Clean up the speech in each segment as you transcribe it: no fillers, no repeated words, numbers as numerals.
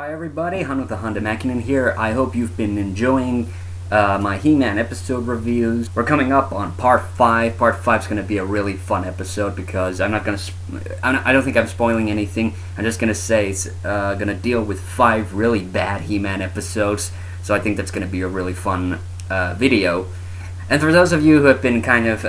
Hi everybody, Han with TheHande's here. I hope you've been enjoying my He-Man episode reviews. We're coming up on part 5. Part 5 is going to be a really fun episode because I don't think I'm spoiling anything. I'm just going to say it's going to deal with 5 really bad He-Man episodes. So I think that's going to be a really fun video. And for those of you who have been kind of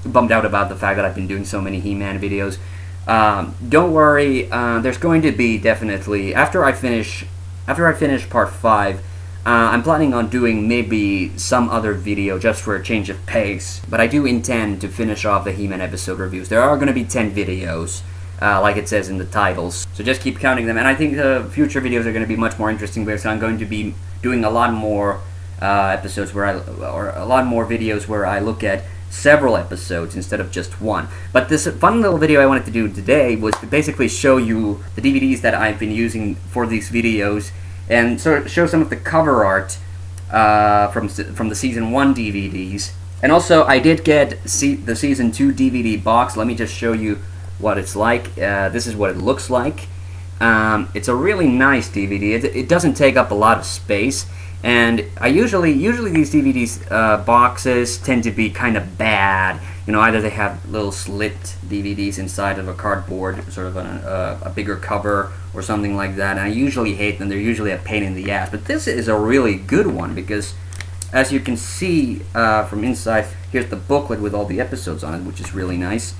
bummed out about the fact that I've been doing so many He-Man videos, don't worry, there's going to be definitely, after I finish part 5, I'm planning on doing maybe some other video just for a change of pace, but I do intend to finish off the He-Man episode reviews. There are going to be 10 videos, like it says in the titles, so just keep counting them, and I think the future videos are going to be much more interesting because I'm going to be doing a lot more episodes or a lot more videos where I look at several episodes instead of just one. But this fun little video I wanted to do today was to basically show you the DVDs that I've been using for these videos and sort of show some of the cover art from the Season 1 DVDs. And also, I did get the Season 2 DVD box. Let me just show you what it's like. This is what it looks like. It's a really nice DVD. It doesn't take up a lot of space. And I usually these DVDs boxes tend to be kind of bad. You know, either they have little slit DVDs inside of a cardboard, sort of a bigger cover or something like that. And I usually hate them. They're usually a pain in the ass. But this is a really good one because, as you can see from inside, here's the booklet with all the episodes on it, which is really nice.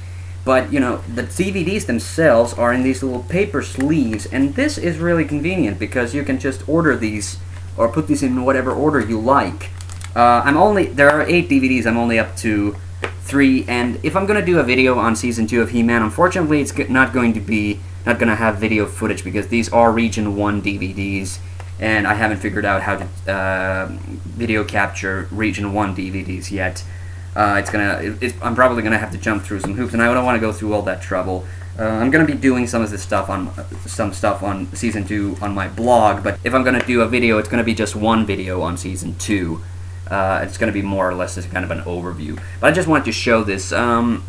But, you know, the DVDs themselves are in these little paper sleeves, and this is really convenient because you can just order these or put these in whatever order you like. There are 8 DVDs, I'm only up to 3, and if I'm going to do a video on Season 2 of He-Man, unfortunately it's not going to have video footage because these are Region 1 DVDs, and I haven't figured out how to video capture Region 1 DVDs yet. I'm probably going to have to jump through some hoops, and I don't want to go through all that trouble. I'm going to be doing some of this stuff on Season 2 on my blog, but if I'm going to do a video, it's going to be just one video on Season 2. It's going to be more or less as kind of an overview. But I just wanted to show this, and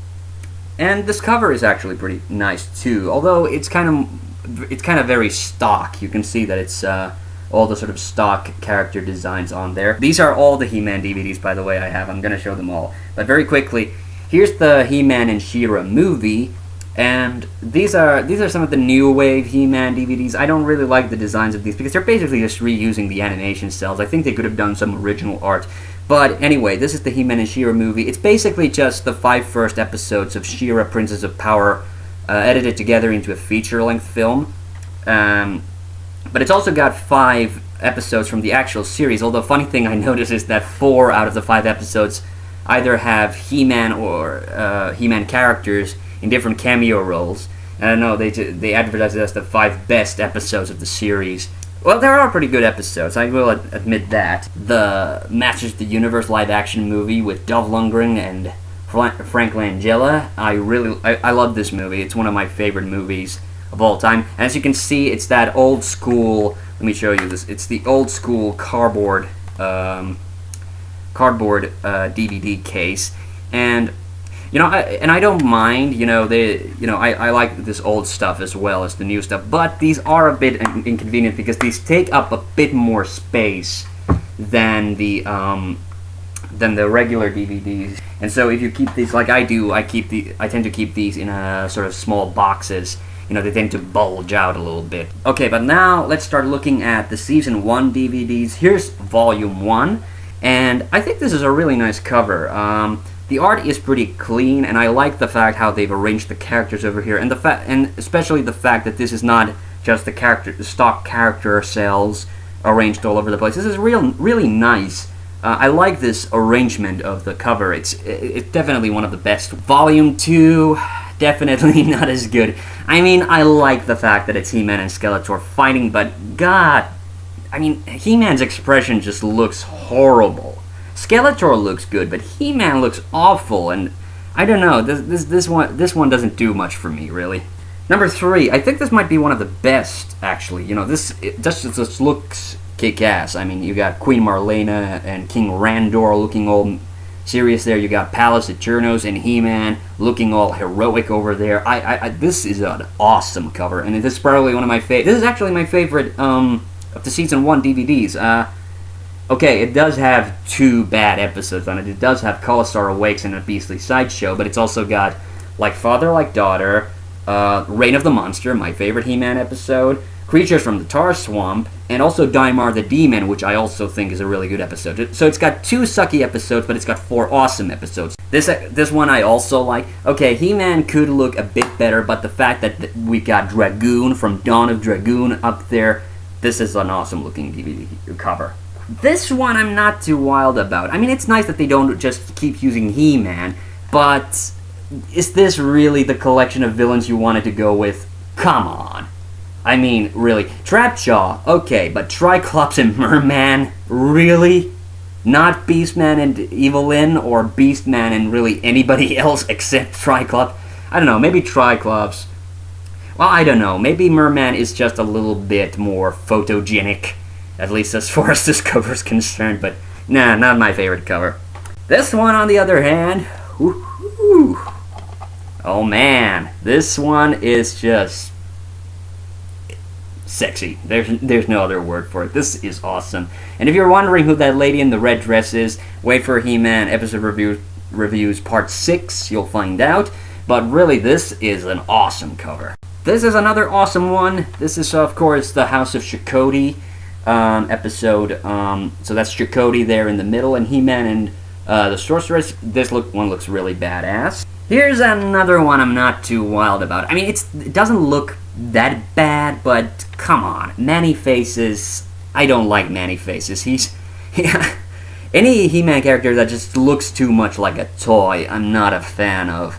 this cover is actually pretty nice too, although it's kind of very stock. You can see that it's all the sort of stock character designs on there. These are all the He-Man DVDs, by the way, I have. I'm going to show them all. But very quickly, here's the He-Man and She-Ra movie. And these are some of the new wave He-Man DVDs. I don't really like the designs of these because they're basically just reusing the animation cells. I think they could have done some original art. But anyway, this is the He-Man and She-Ra movie. It's basically just the 5 first episodes of She-Ra, Princess of Power, edited together into a feature-length film. But it's also got 5 episodes from the actual series. Although, funny thing I noticed is that 4 out of the 5 episodes either have He-Man or He-Man characters in different cameo roles. And I know they advertise it as the 5 best episodes of the series. Well, there are pretty good episodes, I will admit that. The Masters of the Universe live-action movie with Dolph Lundgren and Frank Langella. I love this movie. It's one of my favorite movies of all time. And as you can see, it's that old school, let me show you this, it's the old school cardboard DVD case. And you know, I don't mind. I like this old stuff as well as the new stuff. But these are a bit inconvenient because these take up a bit more space than the regular DVDs. And so if you keep these like I do, I tend to keep these in a sort of small boxes. You know, they tend to bulge out a little bit. Okay, but now let's start looking at the Season 1 DVDs. Here's Volume 1, and I think this is a really nice cover. The art is pretty clean, and I like the fact how they've arranged the characters over here, and especially the fact that this is not just the stock character cells arranged all over the place. This is really nice. I like this arrangement of the cover. It's definitely one of the best. Volume 2, definitely not as good. I mean, I like the fact that it's He-Man and Skeletor fighting, but God, I mean, He-Man's expression just looks horrible. Skeletor looks good, but He-Man looks awful, and I don't know. This one doesn't do much for me, really. Number 3, I think this might be one of the best, actually. You know, this just looks kick-ass. I mean, you got Queen Marlena and King Randor looking all series there. You got Pallas Eternos and He-Man looking all heroic over there. This is an awesome cover, and this is probably one of my favorite. This is actually my favorite of the Season 1 DVDs. Okay, it does have 2 bad episodes on it. It does have Colasar Awakes and A Beastly Sideshow, but it's also got Like Father, Like Daughter, Reign of the Monster, my favorite He-Man episode, Creatures from the Tar Swamp, and also Daimar the Demon, which I also think is a really good episode. So it's got 2 sucky episodes, but it's got 4 awesome episodes. This one I also like. Okay, He-Man could look a bit better, but the fact that we got Dragoon from Dawn of Dragoon up there, this is an awesome looking DVD cover. This one I'm not too wild about. I mean, it's nice that they don't just keep using He-Man, but is this really the collection of villains you wanted to go with? Come on. I mean, really. Trapjaw, okay, but Triclops and Merman? Really? Not Beastman and Evelyn, or Beastman and really anybody else except Triclops? I don't know, maybe Triclops. Well, I don't know. Maybe Merman is just a little bit more photogenic, at least as far as this cover is concerned, but nah, not my favorite cover. This one, on the other hand, woo-hoo. Oh man, this one is just sexy. There's no other word for it. This is awesome. And if you're wondering who that lady in the red dress is, wait for He-Man episode reviews part 6, you'll find out. But really, this is an awesome cover. This is another awesome one. This is, of course, the House of Shakoti episode. So that's Shakoti there in the middle, and He-Man and the Sorceress. This one looks really badass. Here's another one I'm not too wild about. I mean, it doesn't look that bad, but come on. Man-E-Faces, I don't like Man-E-Faces. Any He-Man character that just looks too much like a toy, I'm not a fan of.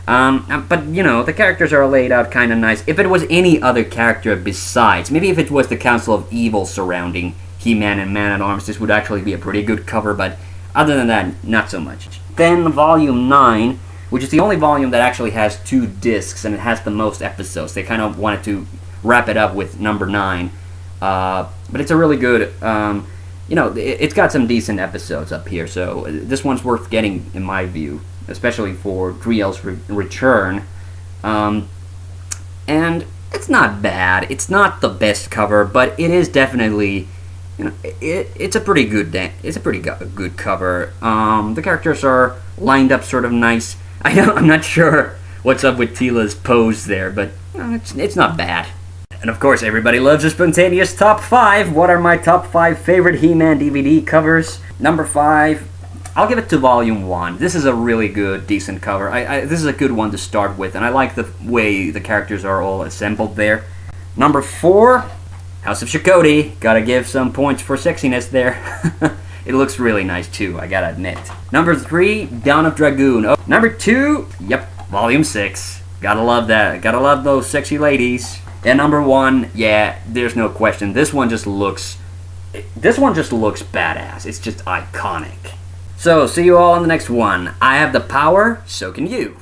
But, you know, the characters are laid out kind of nice. If it was any other character besides, maybe if it was the Council of Evil surrounding He-Man and Man-at-Arms, this would actually be a pretty good cover, but other than that, not so much. Then Volume 9, which is the only volume that actually has 2 discs, and it has the most episodes. They kind of wanted to wrap it up with number 9. But it's a really good, you know, it's got some decent episodes up here, so this one's worth getting, in my view, especially for Griel's return. And it's not bad. It's not the best cover, but it is definitely, you know, it's a pretty good good cover. The characters are lined up sort of nice. I'm not sure what's up with Teela's pose there, but it's not bad. And of course, everybody loves a spontaneous top 5. What are my top 5 favorite He-Man DVD covers? Number 5, I'll give it to Volume 1. This is a really good, decent cover. This is a good one to start with, and I like the way the characters are all assembled there. Number 4, House of Shakoti. Gotta give some points for sexiness there. It looks really nice too, I gotta admit. Number 3, Dawn of Dragoon. Oh, number 2, yep, Volume 6. Gotta love that. Gotta love those sexy ladies. And number 1, yeah, there's no question. This one just looks badass. It's just iconic. So, see you all on the next one. I have the power, so can you.